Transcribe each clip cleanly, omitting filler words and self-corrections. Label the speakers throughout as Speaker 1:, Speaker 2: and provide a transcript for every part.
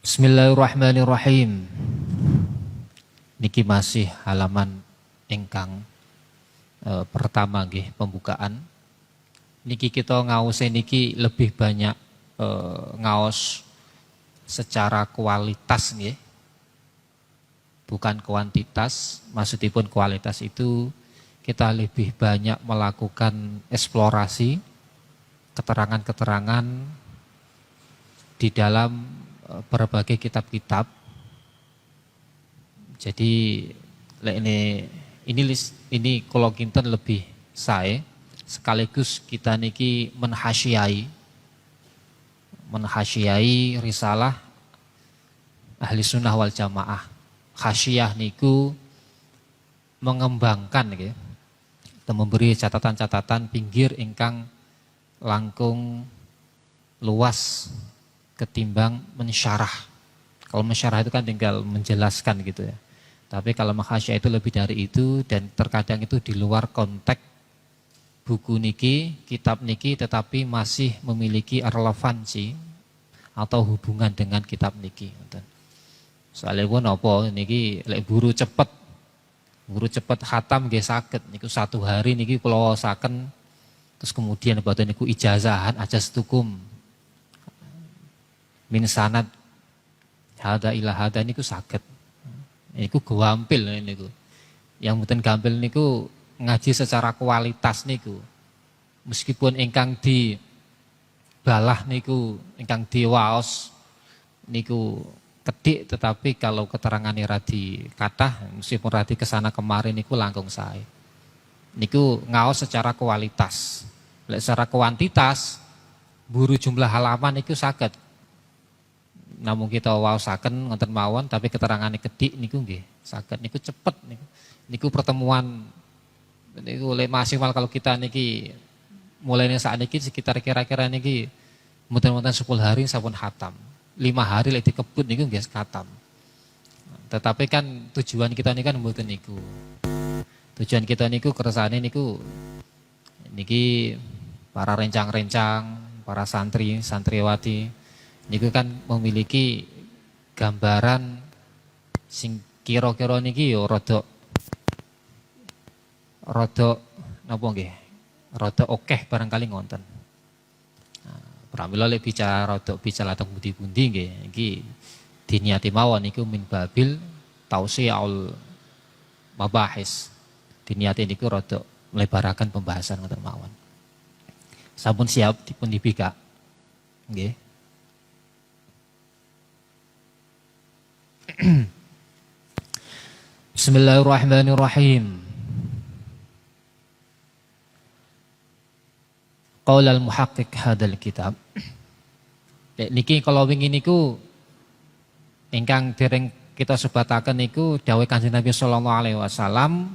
Speaker 1: Bismillahirrahmanirrahim. Niki masih halaman ingkang pertama nggih pembukaan. Niki kita ngaose niki lebih banyak ngaos secara kualitas nggih. Bukan kuantitas, maksudipun kualitas itu kita lebih banyak melakukan eksplorasi keterangan-keterangan di dalam berbagai kitab-kitab. Jadi ini kalau kinten lebih saya sekaligus kita niki menhasyai risalah ahli sunnah wal jamaah. Khasyiyah niku mengembangkan gitu, atau memberi catatan-catatan pinggir ingkang langkung luas ketimbang mensyarah. Kalau mensyarah itu kan tinggal menjelaskan gitu ya. Tapi kalau menghasyiyah itu lebih dari itu, dan terkadang itu di luar konteks buku niki, kitab niki, tetapi masih memiliki relevansi atau hubungan dengan kitab niki. Soalnya pun apa niki lek buru cepet khatam nggih saged niku 1 hari niki kula saken, terus kemudian badan niku ijazahan ajastukum min sanad hada ila hada niku saged. Niku gampil niku. Yang mboten gampil niku ngaji secara kualitas niku. Meskipun ingkang dibalah niku, ingkang diwaos niku kedik, tetapi kalau keterangannya radi kathah, meskipun radi kesana kemarin niku langkung sae. Niku ngaos secara kualitas. Lek secara kuantitas, buru jumlah halaman niku saged. Namun kita waosaken ngoten mawon, tapi keterangannya kedik niku nggih saged, niku cepet niku. Niku pertemuan niku lek maksimal kalau kita niki mulainya saat niki sekitar kira-kira niki muten-muten 10 hari sampun khatam. 5 hari lek dikebut niku nggih khatam. Tetapi kan tujuan kita ini kan mboten niku. Tujuan kita niku kersane niku niki para rencang-rencang, para santri, santriwati niku kan memiliki gambaran sing kira-kira niki yo rada napa nggih? Rada okeh barangkali ngonten. Pramila lek bicara teng pundi-pundi nggih iki diniati mawon niku min babil tausi'ul mabahis. Diniati niku rada melebaraken pembahasan ngoten mawon. Sampun siap dipun dibikak. Nggih. Bismillahirrahmanirrahim. Qaulal muhaqqiq hadzal kitab. Niki kalau wingi niku ingkang dereng kita sebataken niku dawuh Kanjeng Nabi sallallahu alaihi wasallam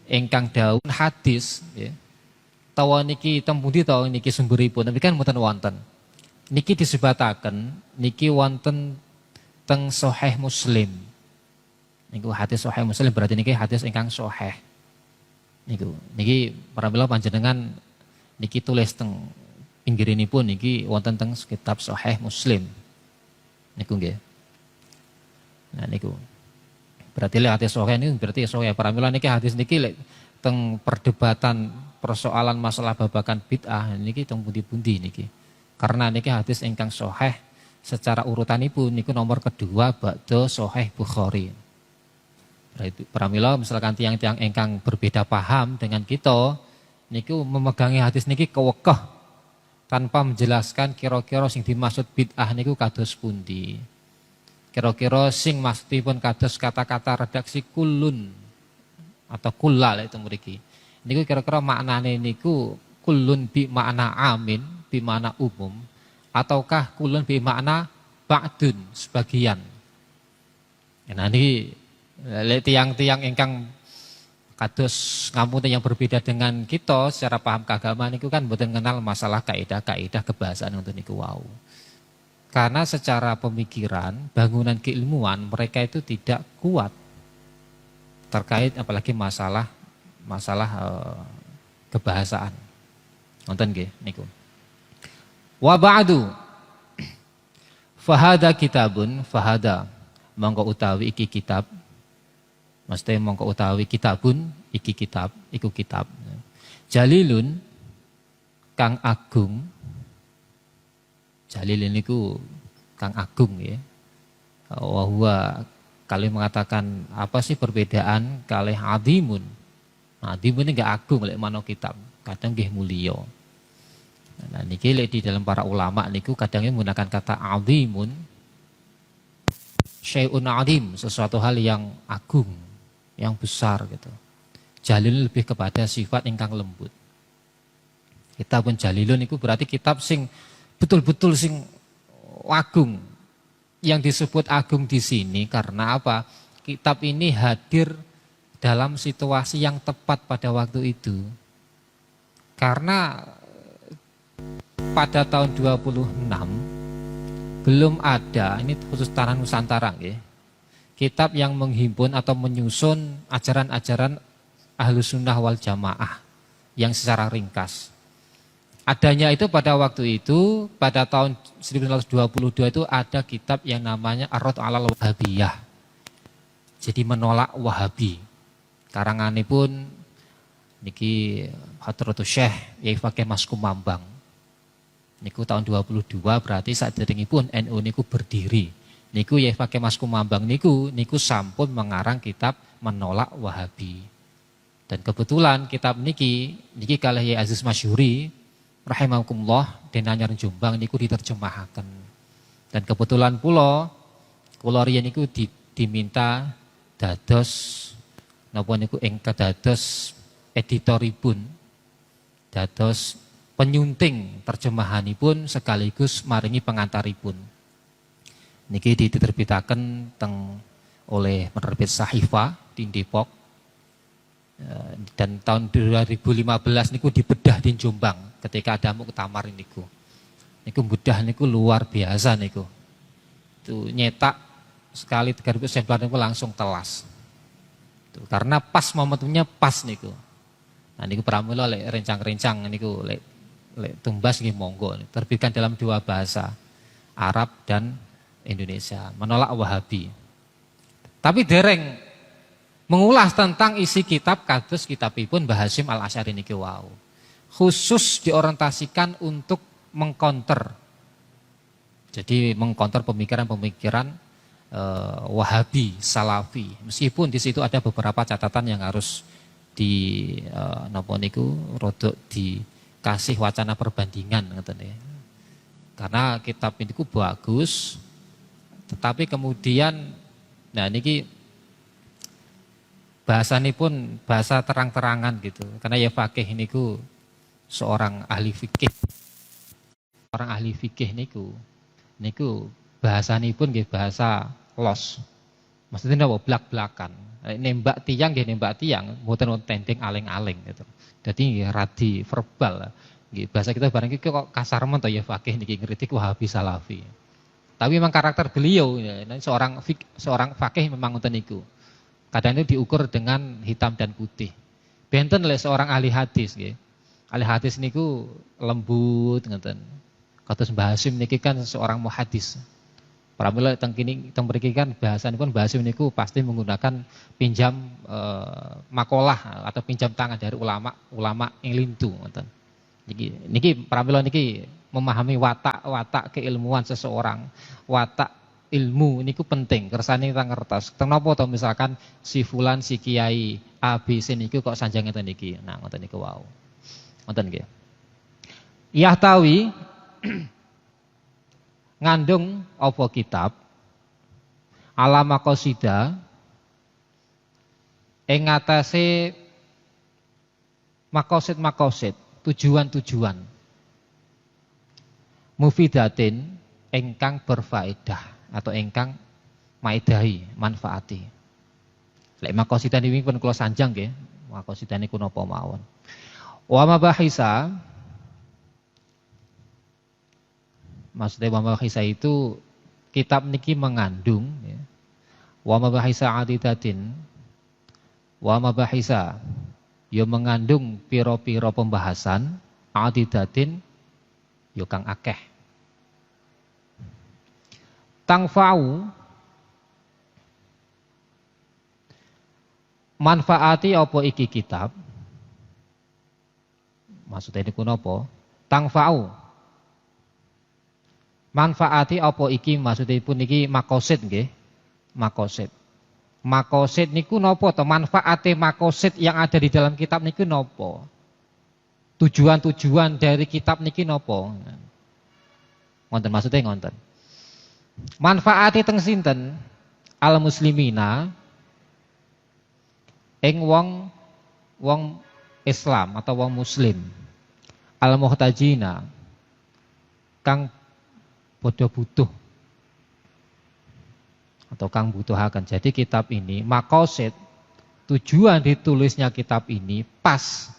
Speaker 1: ingkang dawuh hadis nggih. Tawa niki teng pundi ta niki sumberipun, tapi kan mboten wonten. Niki disebataken niki wonten teng Sahih Muslim. Niku hadis Sahih Muslim berarti niki hadis ingkang sahih. Niki para mila panjenengan niki tulis teng pinggirinipun niki wonten teng kitab Sahih Muslim. Niku nggih. Nah niku. Berarti lek hadis sahih niku berarti sahih. Para mila niki hadis niki lek teng perdebatan persoalan masalah babakan bid'ah niki teng pundi-pundi niki. Karena niki hadis ingkang sahih secara urutanipun niku nomor kedua ba'da Sahih Bukhari. Berarti pramila misalkan tiang-tiang ingkang berbeda paham dengan kita niku memegangi hadis niki kewekeh tanpa menjelaskan kira-kira sing dimaksud bid'ah niku kados pundi. Kira-kira sing maksudipun kados kata-kata redaksi kulun atau kullal itu mriki. Niku kira-kira maknane niku kulun bi makna amin, bi makna umum, ataukah kulun bi makna ba'dun sebagian. Nah niki lek tiang-tiang ingkang kados ngapunten yang berbeda dengan kita secara paham keagamaan niku kan mboten kenal masalah kaidah-kaidah kebahasaan untuk niku wau. Karena secara pemikiran, bangunan keilmuan mereka itu tidak kuat terkait apalagi masalah kebahasaan. Nonton nggih niku. Wa ba'du Fahada kitabun, fahada mongko utawi iki kitab. Maksudnya mongko utawi kitabun, iki kitab, iku kitab. Jalilun kang agung. Jalil niku kang agung ya. Wa huwa kali mengatakan apa sih perbedaan kali adimun. Adimun ini enggak agung lek mano kitab, kadang nggih mulya. Nah niki lek di dalam para ulama niku kadangnya menggunakan kata adimun. Syai'un adim, sesuatu hal yang agung, yang besar gitu. Jalil lebih kepada sifat ingkang lembut. Kitabun jalilun itu berarti kitab sing betul-betul sing agung. Yang disebut agung di sini karena apa? Kitab ini hadir dalam situasi yang tepat pada waktu itu. Karena pada tahun 26 belum ada, ini khusus tanah Nusantara ya, kitab yang menghimpun atau menyusun ajaran-ajaran Ahlus Sunnah wal Jamaah yang secara ringkas. Adanya itu pada waktu itu, pada tahun 1922 itu ada kitab yang namanya Ar-Radd 'alal Wahabiyah. Jadi menolak Wahabi. Karanganipun niki Hadratus Syekh Yai Fakih Mas Kumambang. Niku tahun 22 berarti saderengipun NU niku berdiri. Niku Yai Fakih Mas Kumambang niku sampun mengarang kitab menolak Wahabi. Dan kebetulan kitab niki kalih Yai Aziz Masyuri rahimakumullah den anyar Jombang niku diterjemahkan. Dan kebetulan kula riyen niku diminta dados napa niku ingkang dados editoripun, dados penyunting terjemahanipun sekaligus maringi pengantaripun. Niki diterbitaken teng oleh penerbit Sahifa di Depok. Dan tahun 2015 niku dibedah di Jombang ketika ada muktamar niku. Niku bedah niku luar biasa niku. Itu nyetak sekali 3000 eksemplar niku langsung telas. Tuh, karena pas momentumnya pas niku. Nah niku pramila lek rencang-rencang niku lek tumbas nggih monggo. Terbitkan dalam dua bahasa, Arab dan Indonesia, menolak Wahabi. Tapi dereng mengulas tentang isi kitab kados kitabipun Mbah Hasyim Al-Asy'ari niki wau. Khusus diorientasikan untuk mengkonter. Jadi mengkonter pemikiran-pemikiran Wahabi, Salafi. Meskipun di situ ada beberapa catatan yang harus napa niku rodok dikasih wacana perbandingan ngoten ya. Karena kitab niku bagus, tetapi kemudian nah niki bahasanya pun bahasa terang-terangan gitu. Karena ya fakih niku seorang ahli fikih. Orang ahli fikih niku bahasanya pun nggih bahasa los. Maksudnya napa blak-blakan. Nembak tiang nggih nembak tiang, mboten tending aling-aling gitu. Jadi nggih radi verbal. Nggih bahasa kita barang iki kok kasar men to ya fakih niki ngritik Wahabi Salafi. Tapi memang karakter beliau ya, seorang fakih memang ngoten niku. Kadang itu diukur dengan hitam dan putih. Benten oleh seorang ahli hadis nggih. Ahli hadis niku lembut ngeten. Kados Mbah Hasyim niki kan seorang muhadis. Pramila teng mriki kan bahasanipun Mbah Hasyim niku pasti menggunakan pinjam makalah atau pinjam tangan dari ulama ing lintu ngoten. Niki pramila niki memahami watak keilmuan seseorang, watak ilmu niku penting, kersane kita ngertos. Kenapa to misalkan si fulan si kiai ABC niku kok sanjang ngeten niki. Nah, ngoten niku wau. Ngoten nggih. Yahtawi ngandung apa kitab alama qasida ing ngatasé makosid, tujuan-tujuan mufidatin ingkang berfaedah atau ingkang maidahi manfaati. Lek makosidan ini pun kula sanjang nggih, makosidan niku napa mawon. Wa mabahisa, maksudnya wa mabahisa itu kitab niki mengandung ya. Wa mabahisa adidatin, wa mabahisa ya mengandung piro-piro pembahasan adidatin ya kang akeh. Tangfa'u manfaati apa iki kitab? Maksudnya niku napa? Tangfa'u manfaati apa iki, maksudipun iki makosid nggih. Makosid. Makosid niku napa to? Manfaate makosid yang ada di dalam kitab niku napa? Tujuan-tujuan dari kitab niki napa? Ngonten maksudnya ngonten. Manfaate teng sinten? Al muslimina ing wong Islam atau wong muslim. Al muhtajina kang padha butuh atau kang butuhaken. Jadi kitab ini makosid, tujuan ditulisnya kitab ini pas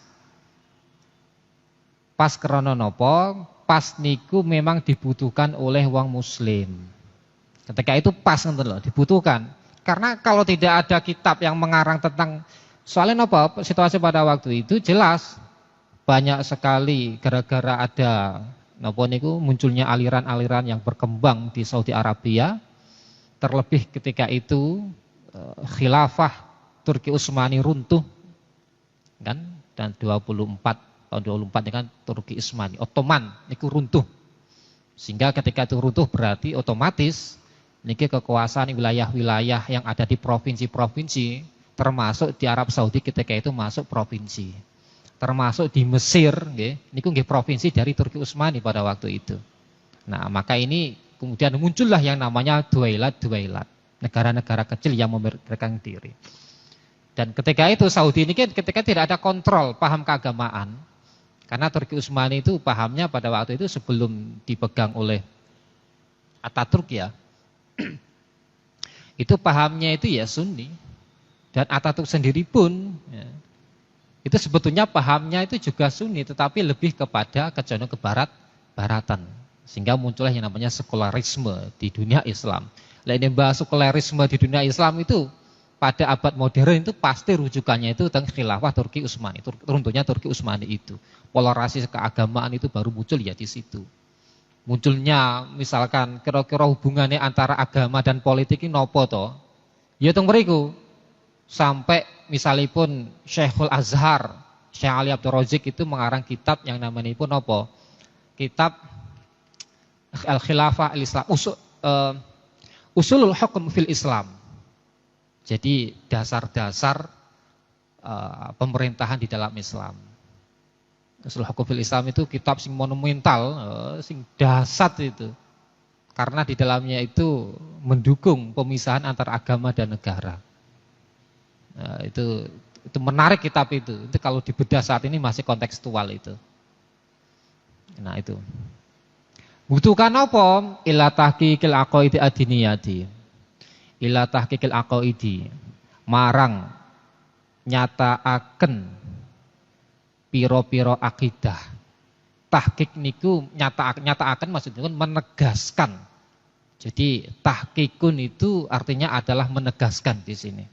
Speaker 1: krana napa? Pas niku memang dibutuhkan oleh wong muslim. Ketika itu pas ngoten lho, dibutuhkan. Karena kalau tidak ada kitab yang mengarang tentang soalnya napa? Situasi pada waktu itu jelas banyak sekali gara-gara ada napa niku munculnya aliran-aliran yang berkembang di Saudi Arabia. Terlebih ketika itu khilafah Turki Utsmani runtuh kan, dan 24 tahun 24 ini kan Turki Utsmani Ottoman niku runtuh. Sehingga ketika itu runtuh berarti otomatis niki kekuasaan wilayah-wilayah yang ada di provinsi-provinsi termasuk di Arab Saudi ketika itu masuk provinsi. Termasuk di Mesir nggih, niku nggih provinsi dari Turki Utsmani pada waktu itu. Nah, maka ini kemudian muncullah yang namanya duailat, negara-negara kecil yang memerdekakan diri. Dan ketika itu Saudi ini ketika tidak ada kontrol paham keagamaan, karena Turki Utsmani itu pahamnya pada waktu itu sebelum dipegang oleh Ataturk ya, itu pahamnya itu ya Sunni, dan Ataturk sendiri pun ya, itu sebetulnya pahamnya itu juga Sunni, tetapi lebih kepada kecenderungan ke baratan. Sehingga muncullah yang namanya sekularisme di dunia Islam. Nah, ini bahas sekularisme di dunia Islam itu pada abad modern itu pasti rujukannya itu tentang khilafah Turki Utsmani. Runtuhnya Turki Utsmani itu. Polarisasi keagamaan itu baru muncul ya di situ. Munculnya misalkan kira-kira hubungannya antara agama dan politik ini nopo to? Ya teng mriku. Sampai misalipun Syekhul Azhar, Syekh Ali Abdul Razik itu mengarang kitab yang namanya pun apa? Kitab Al-Khilafah Al-Islam, Usulul Hukum fil Islam. Jadi dasar-dasar pemerintahan di dalam Islam. Usulul Hukum fil Islam itu kitab sing monumental, sing dasar itu. Karena di dalamnya itu mendukung pemisahan antara agama dan negara. Nah, itu menarik kitab itu. Itu kalau dibedah saat ini masih kontekstual itu. Nah itu. Butuhkan apa? Ila tahqiqil aqaidi adiniyati. Ila tahqiqil aqaidi. Marang nyataaken piro-piro akidah. Tahqiq niku nyataaken maksudnya menegaskan. Jadi tahqiqun itu artinya adalah menegaskan di sini.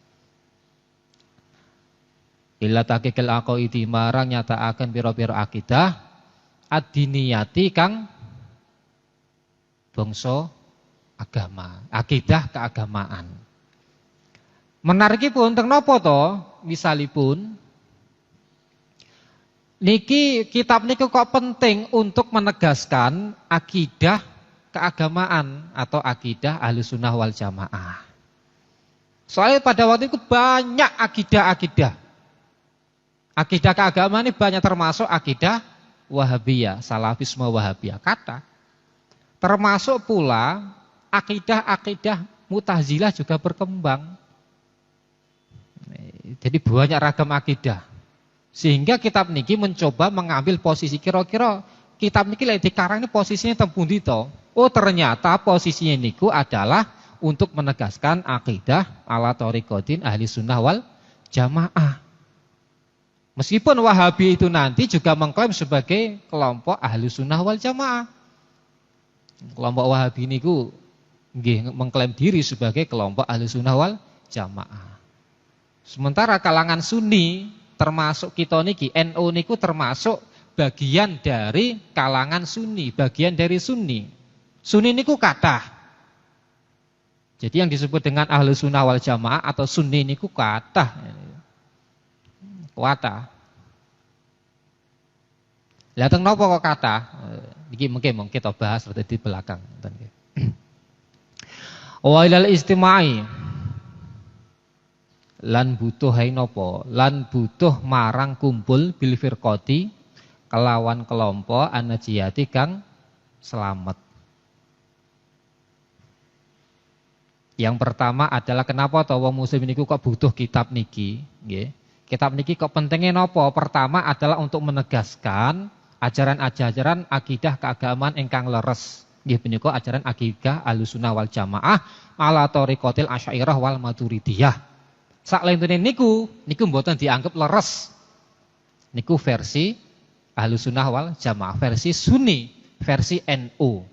Speaker 1: Ila tahqiqil aqaidi marang nyataaken piro-piro akidah adiniyati kang bangsa agama, akidah keagamaan. Menarikipun teng napa to? Misalipun niki kitab niku kok penting untuk menegaskan akidah keagamaan atau akidah Ahlussunnah wal Jamaah. Soalnya pada waktu itu banyak akidah-akidah. Akidah keagamaan ini banyak termasuk akidah Wahabiyah, Salafisme Wahabiyah kata. Termasuk pula akidah-akidah Mu'tazilah juga berkembang. Jadi banyak ragam akidah. Sehingga kitab niki mencoba mengambil posisi kira-kira kitab niki lek dikarang ini posisinya tempundi to. Oh ternyata posisinya niku adalah untuk menegaskan akidah ala thariqatin Ahlussunnah wal Jamaah. Meskipun Wahabi itu nanti juga mengklaim sebagai kelompok Ahlussunnah wal Jamaah. Kelompok Wahabi niku nggih mengklaim diri sebagai kelompok Ahlussunnah wal Jamaah. Sementara kalangan Sunni termasuk kita niki NU niku termasuk bagian dari kalangan Sunni, bagian dari Sunni. Sunni niku kathah. Jadi yang disebut dengan Ahlus Sunnah wal Jamaah atau Sunni niku kathah. Kuatah. Lah teng napa kok kathah? Iki mungkin kita bahas di belakang. Wa ilal istimai lan butuh hai napa? Lan butuh marang kumpul bil firqati kelawan kelompok anajiyati kang selamat. Yang pertama adalah kenapa to wong muslim niku kok butuh kitab niki, nggih. Kitab niki kok pentingnya napa? Pertama adalah untuk menegaskan ajaran-ajaran akidah keagamaan ingkang leres. Nggih punika ajaran akidah Ahlussunnah wal Jamaah ala thariqatil Asy'ariyah wal Maturidiyah. Saklentene niku mboten dianggap leres. Niku versi Ahlussunnah wal Jamaah, versi Sunni, versi NU.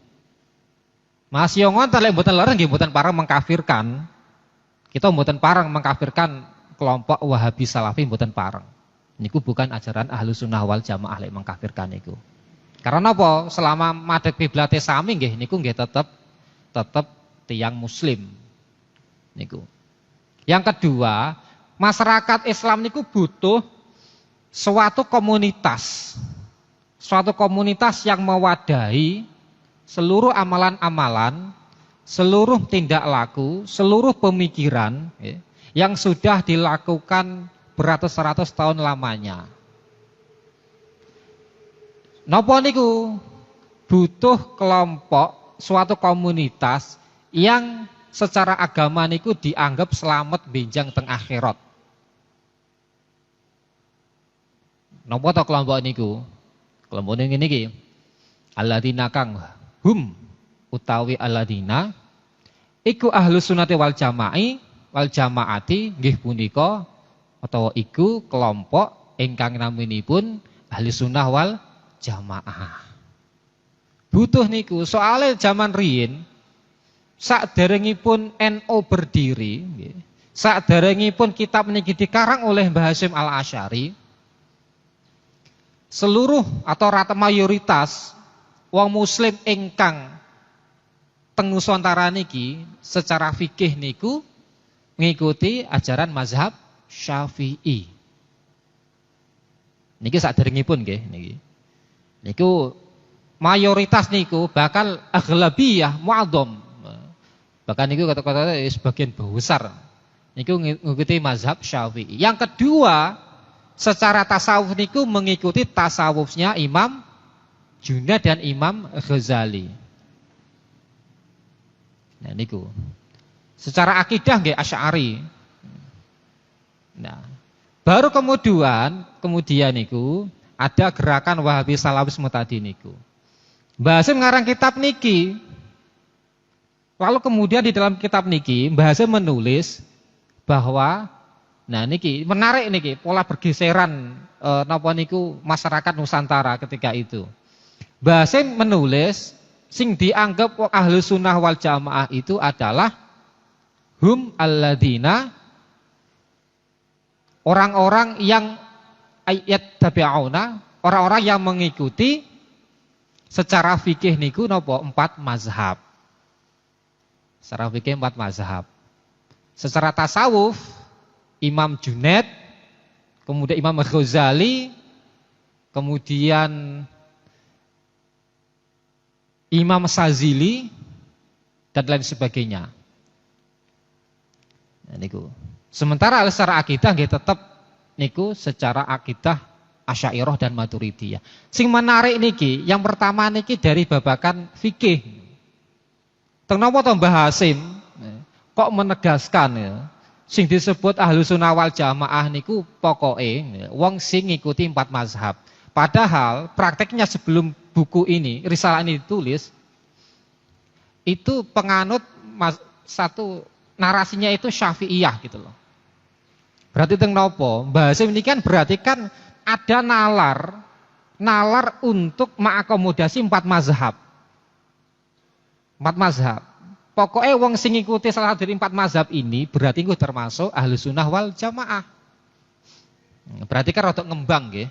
Speaker 1: Mas Yongon lek mboten leres nggih mboten parang mengkafirkan. Kita mboten parang mengkafirkan kelompok Wahabi Salafi mboten parang. Niku bukan ajaran Ahlussunnah wal Jamaah lek mengkafirkan niku. Karena apa? Selama madhep kiblate sami nggih niku nggih tetep tiyang muslim. Niku. Yang kedua, masyarakat Islam niku butuh suatu komunitas. Suatu komunitas yang mewadahi seluruh amalan-amalan, seluruh tindak laku, seluruh pemikiran yang sudah dilakukan beratus-ratus tahun lamanya. Napa niku? Butuh kelompok, suatu komunitas yang secara agama niku dianggap selamat benjang teng akhirat. Napa to kelompok niku? Kelompok niki alladzina kang hum utawi alladzina iku Ahlus Sunnati wal Jamaati nggih punika utawa iku kelompok ingkang naminipun Ahlus Sunnah wal Jamaah. Butuh niku soalnya zaman riyin saderengipun NU berdiri, saderengipun kitab niki dikarang oleh Mbah Hasyim Al-Asy'ari, seluruh atau rata mayoritas wong muslim ingkang teng Nusantara niki secara fikih niku mengikuti ajaran mazhab Syafi'i. Niki saderengipun nggih niki. Niku mayoritas niku bakal aghlabiyah mu'adzam. Bahkan niku kata-kata sebagian besar niku mengikuti mazhab Syafi'i. Yang kedua, secara tasawuf niku mengikuti tasawufnya Imam Junaid dan Imam Ghazali. Nah niku. Secara akidah nggih Asy'ari. Nah, baru kemudian niku ada gerakan Wahabi Salafisme tadi niku. Mbah Hasyim ngarang kitab niki. Lalu kemudian di dalam kitab niki Mbah Hasyim menulis bahwa nah niki menarik niki pola pergeseran napa niku masyarakat Nusantara ketika itu. Mbah Hasyim menulis sing dianggap Ahlus Sunnah wal Jamaah itu adalah hum alladzina orang-orang yang ayat tabi'auna, orang-orang yang mengikuti secara fikih niku napa 4 mazhab. Secara fikih 4 mazhab. Secara tasawuf Imam Junaid, kemudian Imam Ghazali, kemudian Imam Sazili dan lain sebagainya. Nah, niku. Sementara secara akidah nggih tetep niku secara akidah Asy'ariyah dan Maturidiyah. Sing menarik niki, yang pertama niki dari babakan fikih. Teng napa to Mbah Hasyim kok menegaskan ya, sing disebut Ahlus Sunnah wal Jamaah niku pokoke wong sing ngikuti 4 mazhab. Padahal prakteknya sebelum buku ini, risalah ini ditulis, itu penganut satu narasinya itu Syafi'iyah gitu loh. Berarti teng nopo? Mbah Hasyim ini kan berarti kan ada nalar untuk mengakomodasi 4 mazhab. 4 mazhab. Pokoknya wong sing ngikuti salah dari 4 mazhab ini berarti itu termasuk Ahlus Sunnah wal Jamaah. Berarti kan rodok ngembang nggih.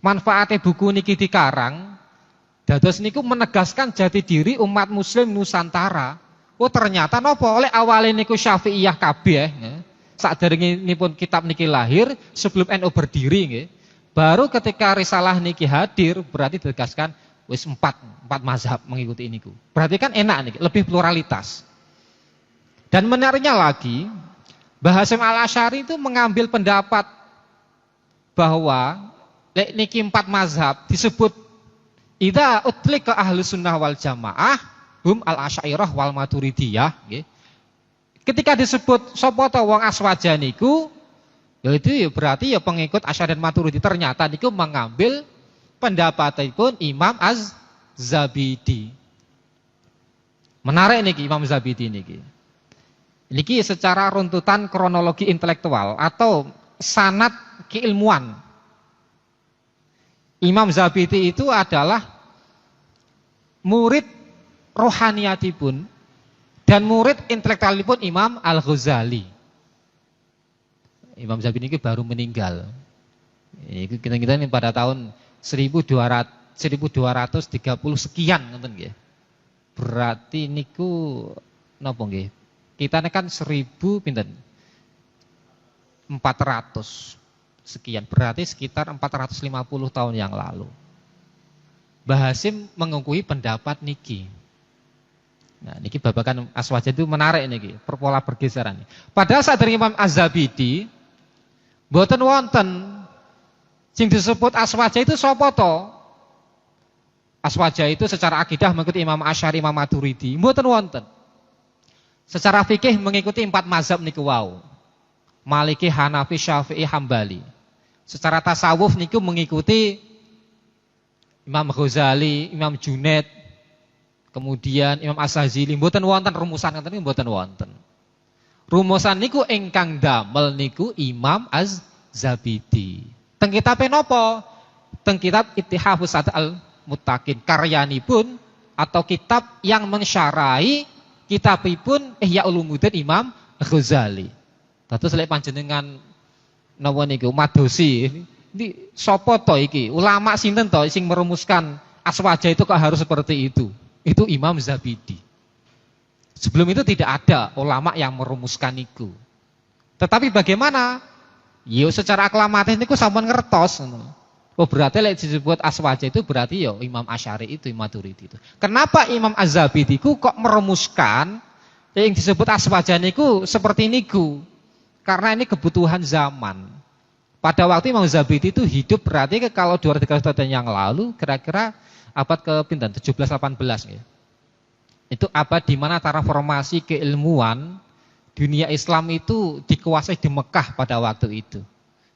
Speaker 1: Manfaatnya buku niki dikarang dados niku menegaskan jati diri umat muslim Nusantara Oh ternyata napa oleh awalnya niku Syafi'iyah kabeh nggih. Saderengipun kitab niki lahir sebelum NU berdiri nggih. Baru ketika risalah niki hadir berarti ditegaskan wis empat mazhab mengikuti niku. Berarti kan enak niki, lebih pluralitas. Dan menariknya lagi, Mbah Hasyim Al-Asy'ari itu mengambil pendapat bahwa niki empat mazhab disebut idza utlika ahlus sunnah wal jamaah hum al-asy'ariyah wal maturidiyah nggih. Ketika disebut sapa ta wong aswaja niku ya itu ya berarti ya pengikut Asy'ari dan Maturidi. Ternyata niku mengambil pendapatipun Imam Az-Zabidi. Menarik niki Imam Zabidi niki. Niki secara runtutan kronologi intelektual atau sanad keilmuan. Imam Zabidi itu adalah murid rohaniyatipun dan murid intelektualipun Imam Al-Ghazali. Imam Zabidi ini baru meninggal. Ini kita ini pada tahun 1230 sekian ngoten nggih. Berarti niku napa nggih? Kita kan 1400 sekian. Berarti sekitar 450 tahun yang lalu. Mbah Hasyim mengakui pendapat niki. Nah, niki babakan aswaja itu menarik niki, pola pergeseran. Pada saat dari Imam Az-Zabidi mboten wonten sing disebut aswaja itu sapa to? Aswaja itu secara akidah mengikuti Imam Asy'ari, Imam Maturidi, mboten wonten. Secara fikih mengikuti empat mazhab niku wau. Maliki, Hanafi, Syafi'i, Hambali. Secara tasawuf niku mengikuti Imam Ghazali, Imam Junaid, kemudian Imam As-Sazili. Mboten wonten rumusan ngoten niku mboten wonten. Rumusan niku ingkang damel niku Imam Az-Zabidi. Teng kitabe napa? Teng kitab Ittihafus Al-Muttaqin karyanipun atau kitab yang mensyarahi kitabipun Ihya Ulumuddin Imam Ghazali. Dados lek panjenengan napa niku madosi ini sapa to iki? Ulama sinten to sing merumuskan aswaja itu kok harus seperti itu? Itu Imam Zabidi. Sebelum itu tidak ada ulama yang merumuskan itu. Tetapi bagaimana? Yo secara aklamatis niku sampun ngertos. Oh berarti lek disebut aswaja itu berarti yo Imam Asy'ari itu, Imam Maturidi itu. Kenapa Imam Az-Zabidi kok merumuskan yang disebut aswaja niku seperti niku? Karena ini kebutuhan zaman. Pada waktu Imam Zabidi itu hidup berarti kalau 200 tahun yang lalu kira-kira abad ke pinten 17-18 ya. Itu abad di mana transformasi keilmuan dunia Islam itu dikuasai di Mekah pada waktu itu.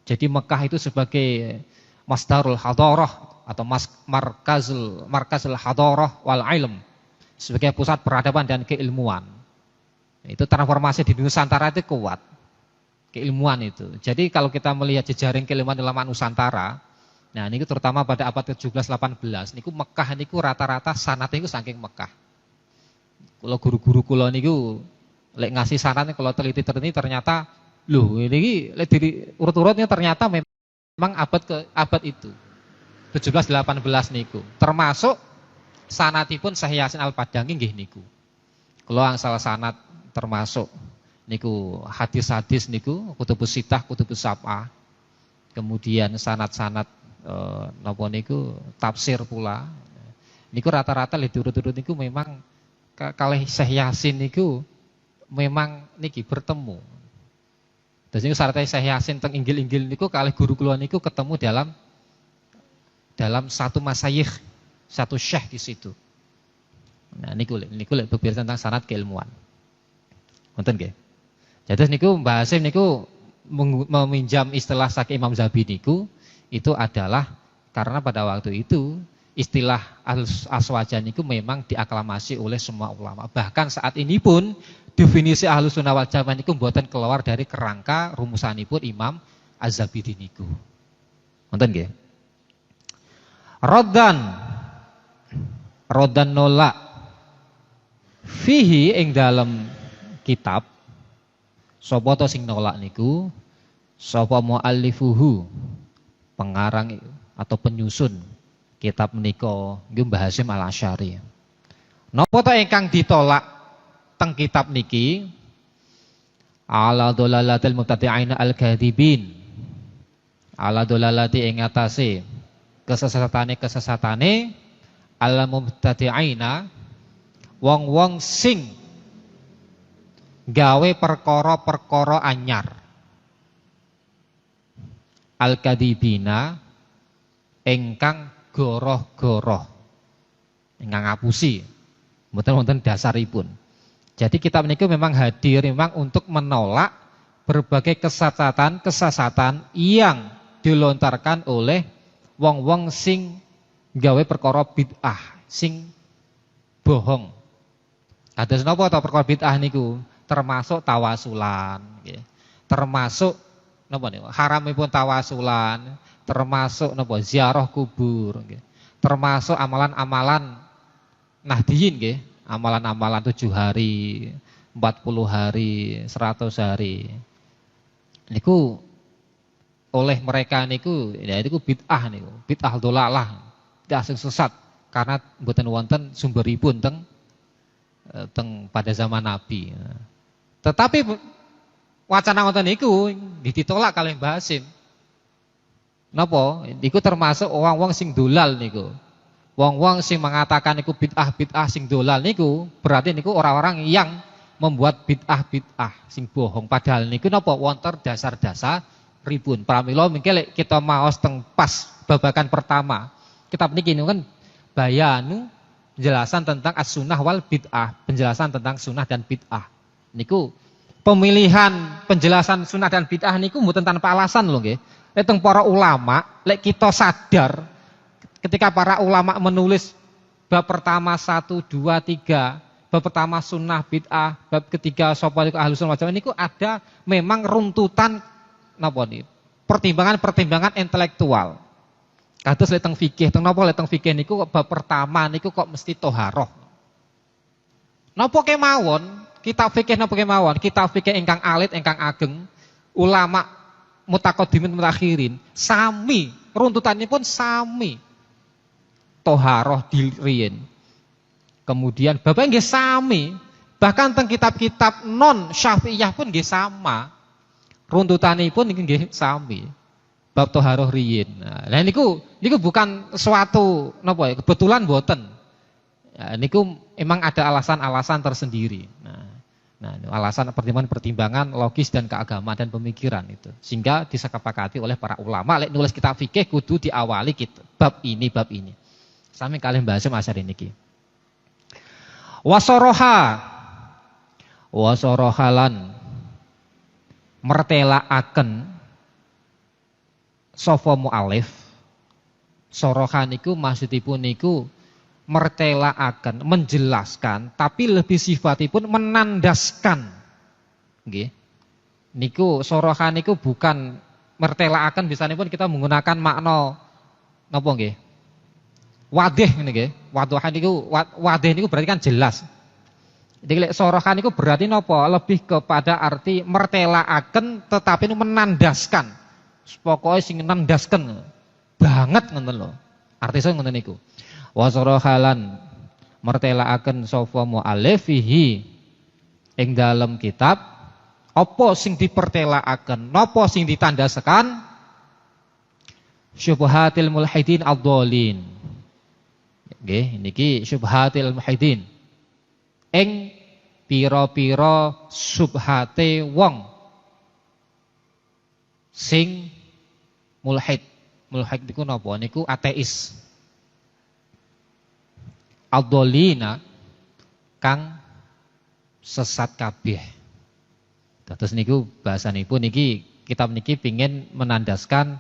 Speaker 1: Jadi Mekah itu sebagai masdarul hadarah atau markazul hadarah wal ilm, sebagai pusat peradaban dan keilmuan. Itu transformasi di Nusantara itu kuat. Keilmuan itu. Jadi kalau kita melihat jejaring keilmuan dalam Nusantara, nah ini terutama pada abad ke-17-18, niku Mekah niku rata-rata sanate niku saking Mekah. Kalau guru-guru kula niku lek ngasih saran kalau teliti-teliti ternyata loh ini lek diri urut-urutnya ternyata memang abad itu. 17-18 niku. Termasuk sanatipun Syekh Yasin Al-Padangi nggih niku. Kula angsal sanat termasuk niku hadis-hadis niku kutubus sitah, kutubus sab'ah. Kemudian sanad-sanad napa niku tafsir pula. Niku rata-rata lek diurut-urut niku memang kalih Syekh Yasin niku memang niki bertemu. Terus niku syaratnya Syekh Yasin teng Inggil-inggil niku kalih guru kula niku ketemu dalam satu masyayikh, satu syekh di situ. Nah niku lek berbicara tentang sanad keilmuan. Wonten nggih? Jadi niku Mbah Hasyim niku meminjam istilah saking Imam Zabidi niku itu adalah karena pada waktu itu istilah aswaja niku memang diaklamasi oleh semua ulama. Bahkan saat ini pun definisi Ahlus Sunnah wal Jamaah niku mboten keluar dari kerangka rumusanipun Imam Az-Zabidi niku. Wonten nggih? Roddan nolak fihi ing dalam kitab sapa to sing nolak niku sapa muallifuhu pengarang atau penyusun kitab menika nggih Mbah Hasyim Al-Asy'ari. Napa to ingkang ditolak teng kitab niki ala dolalatil mubtadi'ina al-kadzibin. Ala dolalati ing atase kesesatane al-mubtadi'ina wong-wong sing gawe perkara-perkara anyar. Al-kadzibina ingkang goroh-goroh. Ingkang ngapusi. Mboten wonten dasaripun. Jadi kitab niku memang hadir memang untuk menolak berbagai kesesatan yang dilontarkan oleh wong-wong sing gawe perkara bid'ah, sing bohong. Kados napa ta perkara bid'ah niku? Termasuk tawasulan, nggih. Termasuk napa niku? Haramipun tawasulan, termasuk napa ziarah kubur, nggih. Termasuk amalan-amalan nahdiyin nggih, amalan-amalan 7 hari, 40 hari, 100 hari. Niku oleh mereka niku ya niku bid'ah niku, bid'ah dolalah, bid'ah sing sesat karena mboten wonten sumberipun teng pada zaman Nabi. Tetapi wacana ngoten niku ditolak kalih Mbah Hasyim. Napa? Niku termasuk wong-wong sing dolal niku. Wong-wong sing mengatakan niku bid'ah sing dolal niku berarti niku orang-orang yang membuat bid'ah sing bohong. Padahal niku napa wonten dasar-dasar ribun. Pramila mengke kita maos teng pas babakan pertama. Kitab niki kan bayanu penjelasan tentang as-sunnah wal bid'ah, penjelasan tentang sunnah dan bid'ah. Niku pemilihan penjelasan sunnah dan bid'ah niku mboten tanpa alasan lho nggih. Lek teng para ulama, lek kita sadar ketika para ulama menulis bab pertama 1, 2, 3, bab pertama sunnah bid'ah, bab ketiga sapa niku ahlus sunnah wal jamaah niku ada memang runtutan napa niku? Pertimbangan-pertimbangan intelektual. Kados lek teng fikih, teng napa lek teng fikih niku bab pertama niku kok mesti thaharah. Napa kemawon? Kitab fikih napa kemawon? Kitab fikih ingkang alit, ingkang ageng, ulama mutaqaddimin mutakhirin, sami runtutanipun sami. Thaharah diriyen. Kemudian bapak nggih sami, bahkan teng kitab-kitab non Syafi'iyah pun nggih sama. Runtutanipun nggih sami. Bab thaharah riyin. Nah niku bukan suatu napa ya, kebetulan mboten. Ya, niku emang ada alasan-alasan tersendiri. Nah, alasan pertimbangan-pertimbangan logis dan keagamaan dan pemikiran itu. Sehingga disepakati oleh para ulama lek nulis kitab fikih kudu diawali bab ini. Sami kalih Mbah Hasyim Asy'ari niki. Wasorohalan mertelaaken sapa mu'alif. Soroha niku maksudipun niku mertelaaken, menjelaskan, tapi lebih sifatipun menandaskan. Nggih. Niku soroha niku bukan mertelaaken, bisanipun kita menggunakan makna napa nggih? Wadih ngene nggih. Wadih niku berarti kan jelas. Jadi lek soroha niku berarti napa? Lebih kepada arti mertelaaken tetapi menandaskan. Pokoke sing nandasken banget ngoten lho. Artine ngoten niku. Wasorohalan mertelaaken sapa mu'allifihi ing dalem kitab apa sing dipertelaaken, napa sing ditandasaken syubhatil mulhidin ad-dhalin. Nggih, niki syubhatil mulhidin. Ing pira-pira subhate wong sing mulhid. Mulhid niku napa? Niku ateis. Ad-dhalina kang sesat kabeh. Terus niku bahasanipun niki kitab niki pingin menandaskan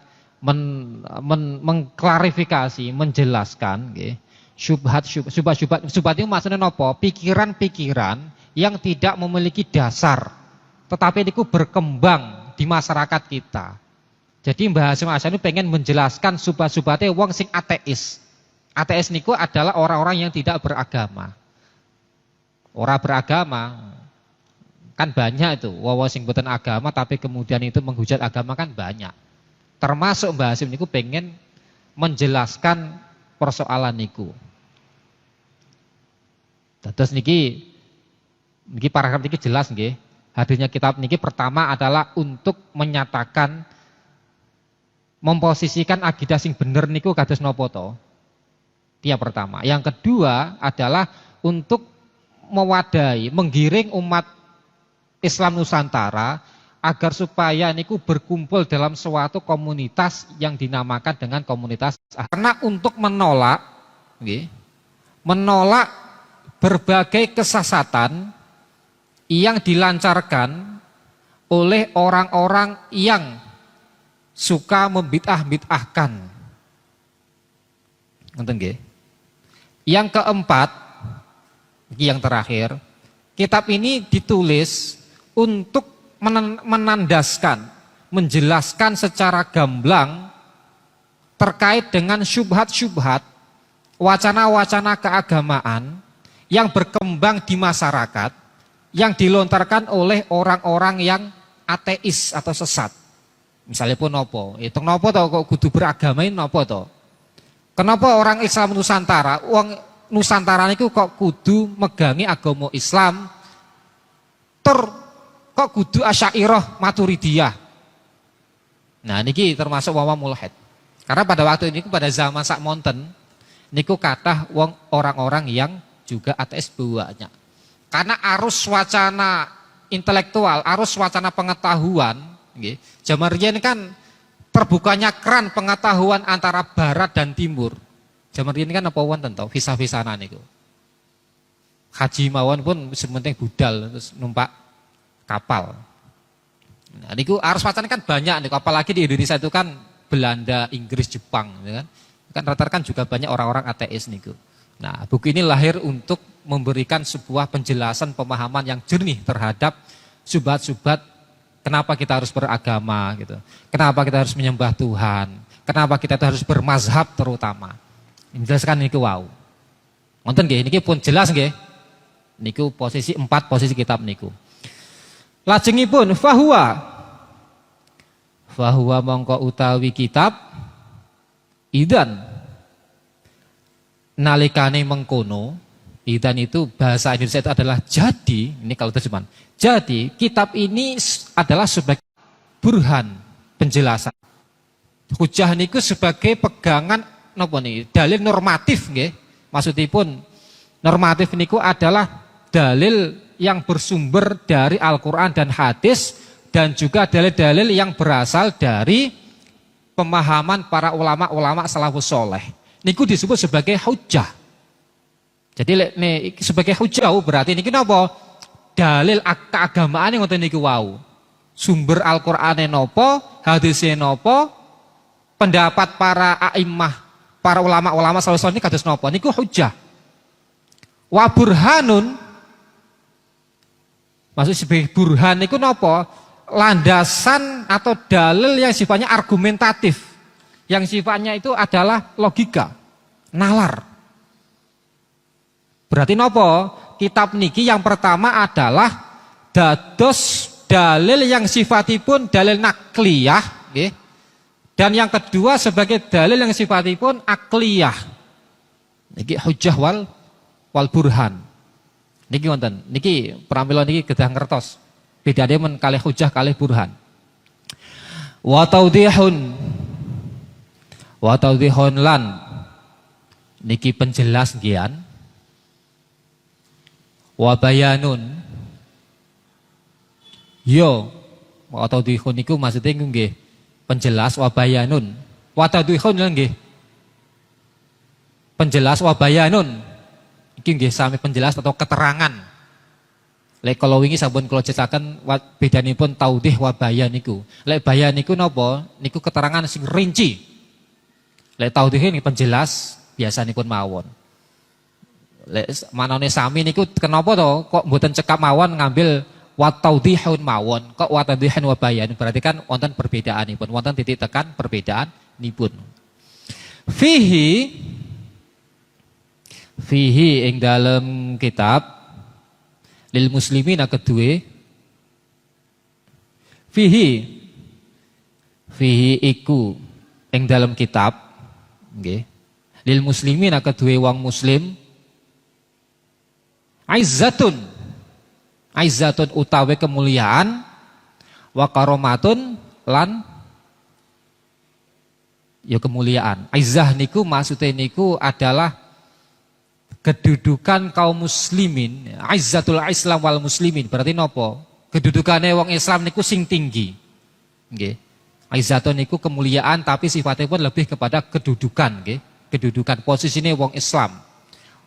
Speaker 1: mengklarifikasi, menjelaskan nggih. Syubhat itu maksudnya napa? Pikiran-pikiran yang tidak memiliki dasar tetapi niku berkembang di masyarakat kita. Jadi Mbah Hasyim Asy'ari pengen menjelaskan subhat-subhate wong sing ateis. Ateis niku adalah orang-orang yang tidak beragama. Orang beragama kan banyak itu, wong sing boten agama tapi kemudian itu menghujat agama kan banyak. Termasuk Mbah Hasyim niku pengen menjelaskan persoalan niku. Terus niki Niki paragraf niki jelas nggih. Hadirnya kitab niki pertama adalah untuk menyatakan memposisikan akidah sing bener niku kados napa to. Yang pertama. Yang kedua adalah untuk mewadahi, menggiring umat Islam Nusantara agar supaya niku berkumpul dalam suatu komunitas yang dinamakan dengan komunitas. Karena untuk menolak nggih, menolak berbagai kesesatan yang dilancarkan oleh orang-orang yang suka membid'ah-bid'ahkan. Ngoten nggih. Yang keempat, yang terakhir, kitab ini ditulis untuk menandaskan, menjelaskan secara gamblang terkait dengan syubhat-syubhat, wacana-wacana keagamaan yang berkembang di masyarakat, yang dilontarkan oleh orang-orang yang ateis atau sesat. Misalnya pun nopo, itu nopo toh kok kudu beragamain nopo toh. Kenapa orang Islam Nusantara, uang Nusantara itu kok kudu megangi agama Islam, kok kudu Asy'ariyah Maturidiyah. Nah niki termasuk wong mulhid. Karena pada waktu ini pada zaman sak monten niku kathah wong orang-orang yang juga ateis banyak. Karena arus wacana intelektual, arus wacana pengetahuan, nggih, zaman riyen kan terbukanya keran pengetahuan antara barat dan timur. Zaman riyen kan apa wonten to visa-visana niku. Haji mawon pun sementing budal terus numpak kapal. Nah, niku arus wacana kan banyak niku, apalagi di Indonesia itu kan Belanda, Inggris, Jepang, ya kan. Kan rata-rata kan juga banyak orang-orang ateis niku. Nah, buku ini lahir untuk memberikan sebuah penjelasan pemahaman yang jernih terhadap subhat-subhat kenapa kita harus beragama gitu. Kenapa kita harus menyembah Tuhan? Kenapa kita harus bermazhab terutama? Menjelaskan niku wau. Wonten nggih niki pun jelas nggih. Niku posisi 4 posisi kitab niku. Lajengipun fahuwa mongko utawi kitab idan nalikane mengkono. Idan itu bahasa Indonesia itu adalah jadi, ini kalau terjemahan. Jadi kitab ini adalah sebagai burhan, penjelasan. Hujah niku sebagai pegangan napa niki? Dalil normatif nggih. Maksudipun normatif niku adalah dalil yang bersumber dari Al-Qur'an dan hadis dan juga dalil-dalil yang berasal dari pemahaman para ulama-ulama salafus saleh. Niku disebut sebagai hujjah. Jadi nek sebagai hujjah berarti niki napa? Dalil keagamaan ngoten niku wau. Sumber Al-Qur'ane napa, hadise napa, pendapat para a'immah, para ulama-ulama salafus saleh kados napa? Niku hujjah. Wa burhanun maksud sebagai burhan niku napa? Landasan atau dalil yang sifatnya argumentatif. Yang sifatnya itu adalah logika, nalar. Berarti nopo? Kitab niki yang pertama adalah dados dalil yang sifatipun dalil nakliyah, nggih. Dan yang kedua sebagai dalil yang sifatipun akliyah. Niki hujjah wal burhan. Niki wonten. Niki pramila niki kedah ngertos. Bedane men kalih hujjah kalih burhan. Wa tawdihun lan niki penjelas ngian. Wa bayanun yo wa tawdihun niku maksudnya nggih penjelas wa bayanun wa tawdihun nggih penjelas wa bayanun iki nggih sami penjelas atau keterangan. Lek kalau wingi sampun kula cetaken bedanipun tawdih wa bayan niku. Lek bayan niku napa? Niku keterangan sing rinci. Lek tawdih ini penjelas biasanipun mawon. Manane sami niku kenapa to kok mboten cekap mawon ngambil wa taudihun mawon kok wa taudihun wa bayan berarti kan wonten perbedaanipun wonten titik tekan perbedaanipun fihi ing dalam kitab lil muslimin kedue fihi iku ing dalam kitab nggih lil muslimin kedue wong muslim Izzatun Izzatun utawi kemuliaan, wa karomatun lan ya kemuliaan. Izzah niku maksudnya niku adalah kedudukan kaum muslimin. Izzatul Islam wal muslimin berarti nopo? Kedudukane wong Islam niku sing tinggi. Nggih. Izzatun niku kemuliaan tapi sifatnya pun lebih kepada kedudukan, nggih. Kedudukan posisine wong Islam.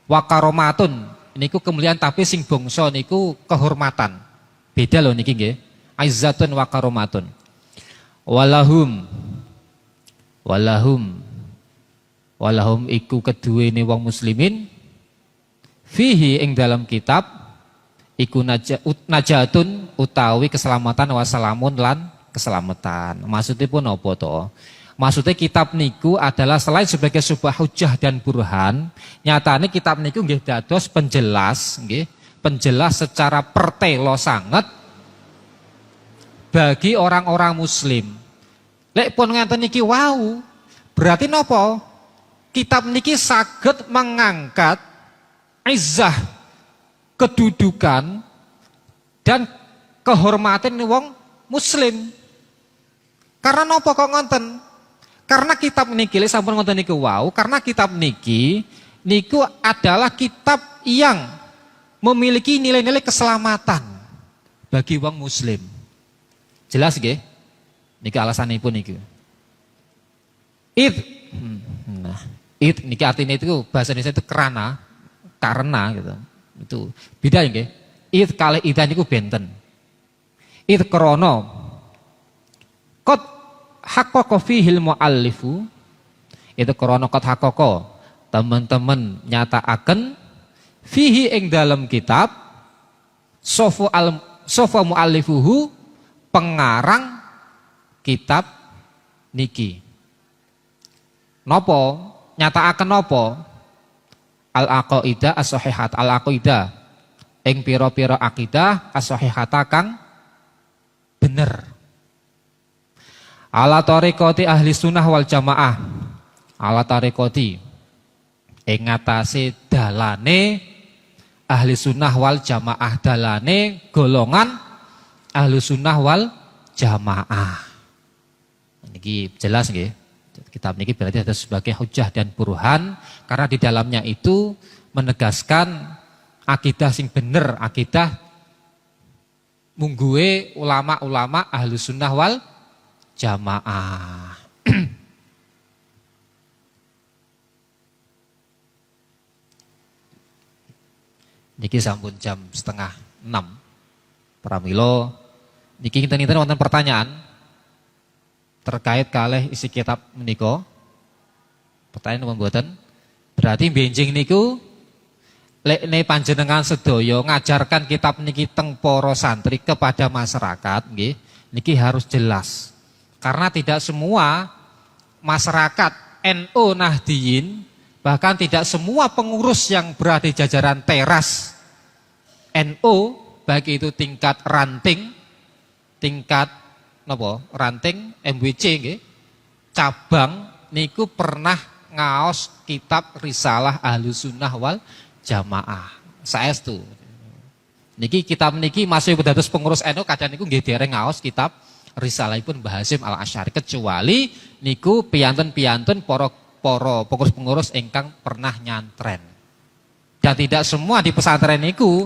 Speaker 1: Wa karomatun niku kemuliaan tapi sing bangsa niku kehormatan. Beda loh niki nggih. Izzatun wa karomatun. Walahum iku keduwene wong muslimin fihi ing dalam kitab iku najatun utawi keselamatan wasalamun lan keselamatan. Maksudnya pun apa to? Maksudnya kitab niku adalah selain sebagai sebuah hujah dan burhan, nyatane kitab niku nggih dados penjelas, nggih, penjelas secara pertelo sanget bagi orang-orang muslim. Lek pun ngeten niki wau, berarti nopo? Kitab niki saged mengangkat izzah, kedudukan dan kehormatan wong muslim. Karena nopo kok ngoten? Karena kitab niki lek sampun ngoten niku wau, karena kitab niki niku adalah kitab yang memiliki nilai-nilai keselamatan bagi wong muslim. Jelas nggih? Niki alasanipun niku. Nah, niki artinya itu bahasa Indonesia itu karena gitu. Itu beda ya nggih. Kali ida niku benten. Krono qad haqqaqa fihil muallifu. Itu krono qad haqqaqa. Teman-teman nyataaken fihi ing dalam kitab sofa muallifuhu pengarang kitab niki. Nopo? Nyataaken nopo? Al-aqaidah as-sahihat, al-aqaidah ing pira-pira akidah as-sahihata kang bener. Ala tariqati ahli sunnah wal jamaah. Ala tariqati ing ngatasé dalane ahli sunnah wal jamaah, dalane golongan ahli sunnah wal jamaah. Niki jelas nggih. Kitab niki berarti ada sebagai hujah dan burhan karena di dalamnya itu menegaskan akidah sing bener, akidah mungguwe ulama-ulama ahlu sunnah wal jamaah. Niki sampun jam 5:30. Pramila niki kinten-kinten wonten pertanyaan terkait kalih isi kitab menika. Pertanyaan mboten. Berarti benjing niku lekne panjenengan sedaya ngajarkan kitab niki teng para santri kepada masyarakat nggih, niki harus jelas. Karena tidak semua masyarakat NU Nahdiyin, bahkan tidak semua pengurus yang berada di jajaran teras NU, baik itu tingkat ranting, tingkat ranting MWC nggih, cabang niku pernah ngaos kitab Risalah Ahlussunnah wal Jamaah. Saestu. Niki kitab niki masih dados pengurus NU kadang niku nggih dereng ngaos kitab Risalahipun Mbah Hasyim Al-Asy'ari, kecuali niku piyantun-piyantun para pengurus-pengurus ingkang pernah nyantren. Dan tidak semua di pesantren niku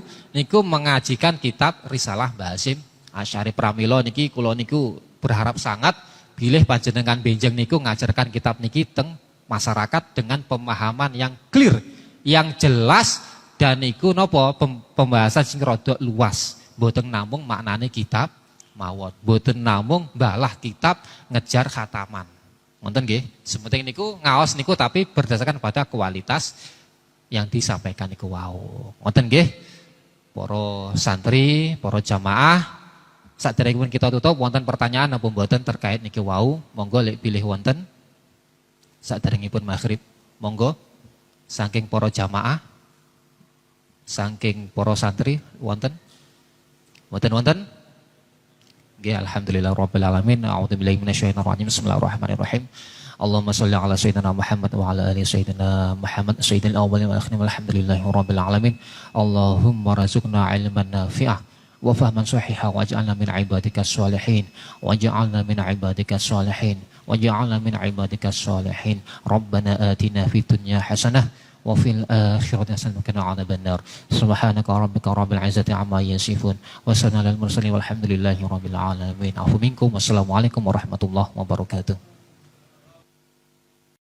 Speaker 1: mengajikan kitab Risalah Mbah Hasyim Asy'ari. Pramila niki kula niku berharap sangat bilih panjenengan benjing niku ngajarkan kitab niki teng masyarakat dengan pemahaman yang clear, yang jelas dan niku napa pembahasan sing rada luas. Mboten namung maknane kitab mawon, mboten namung mbalah kitab ngejar khataman. Ngoten nggih. Sementing niku ngaos niku tapi berdasarkan pada kualitas yang disampaikan niku wau. Ngoten nggih. Para santri, para jamaah, saderengipun kita tutup wonten pertanyaan napa mboten terkait niki wau, monggo lek pilih wonten. Saderengipun maghrib, monggo. Saking para jamaah, saking para santri wonten. Wonten? Nggih, alhamdulillah rabbil alamin. A'udzubillahi minasyaitonir rajim. Bismillahirrahmanirrahim. Allahumma shalli ala sayyidina Muhammad wa ala ali sayyidina Muhammad sayyidil awwalin wal akhirin walhamdulillahi rabbil alamin. Allahumma razuqna ilman nafi'ah وفهما صحيحا واجعلنا من عبادك الصالحين واجعلنا من عبادك الصالحين واجعلنا من عبادك الصالحين ربنا آتنا في الدنيا حسنة وفي الآخرة حسنة وقنا عذاب النار سبحانك ربك رب العزة عما يصفون وسلام على المرسلين والحمد لله رب العالمين عفو منكم والسلام عليكم ورحمة الله وبركاته.